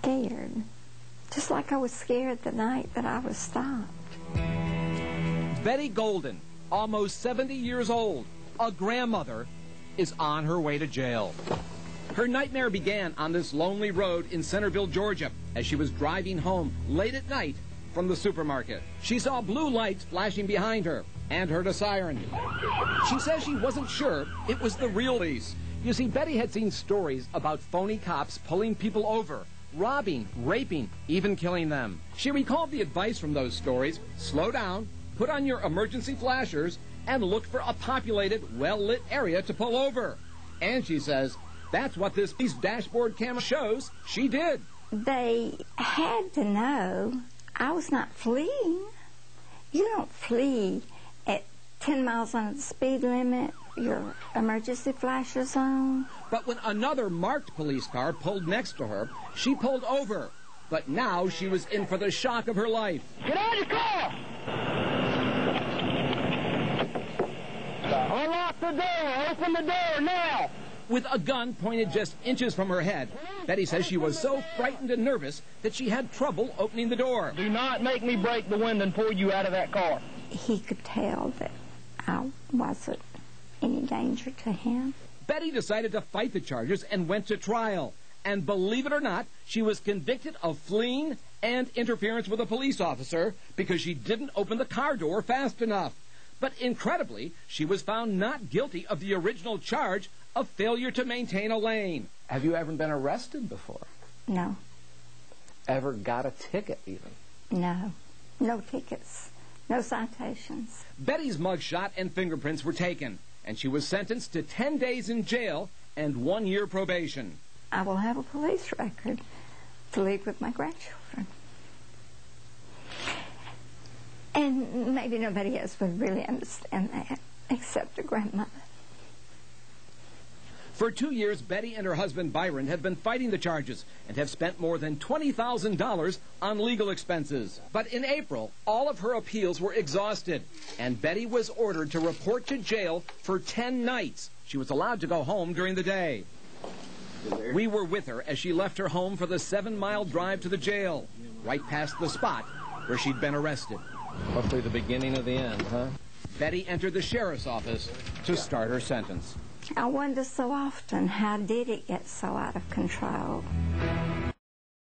scared. Just like I was scared the night that I was stopped. Betty Golden, almost 70 years old, a grandmother, is on her way to jail. Her nightmare began on this lonely road in Centerville, Georgia, as she was driving home late at night from the supermarket. She saw blue lights flashing behind her and heard a siren. She says she wasn't sure it was the real police. You see, Betty had seen stories about phony cops pulling people over, robbing, raping, even killing them. She recalled the advice from those stories: slow down, put on your emergency flashers, and look for a populated, well-lit area to pull over. And she says that's what this police dashboard camera shows she did. They had to know I was not fleeing. You don't flee at 10 miles on the speed limit, your emergency flashers on. But when another marked police car pulled next to her, she pulled over. But now she was in for the shock of her life. Get out of your car! Unlock the door! Open the door now! With a gun pointed just inches from her head, Betty says she was so frightened and nervous that she had trouble opening the door. Do not make me break the window and pull you out of that car. He could tell that I wasn't any danger to him. Betty decided to fight the charges and went to trial. And believe it or not, she was convicted of fleeing and interference with a police officer because she didn't open the car door fast enough. But incredibly, she was found not guilty of the original charge of failure to maintain a lane. Have you ever been arrested before? No. Ever got a ticket even? No. No tickets. No citations. Betty's mugshot and fingerprints were taken, and she was sentenced to 10 days in jail and 1 year probation. I will have a police record to leave with my grandchildren. And maybe nobody else would really understand that, except a grandmother. For 2 years, Betty and her husband Byron have been fighting the charges and have spent more than $20,000 on legal expenses. But in April, all of her appeals were exhausted, and Betty was ordered to report to jail for 10 nights. She was allowed to go home during the day. We were with her as she left her home for the 7-mile drive to the jail, right past the spot where she'd been arrested. Hopefully the beginning of the end, huh? Betty entered the sheriff's office to start her sentence. I wonder so often, how did it get so out of control?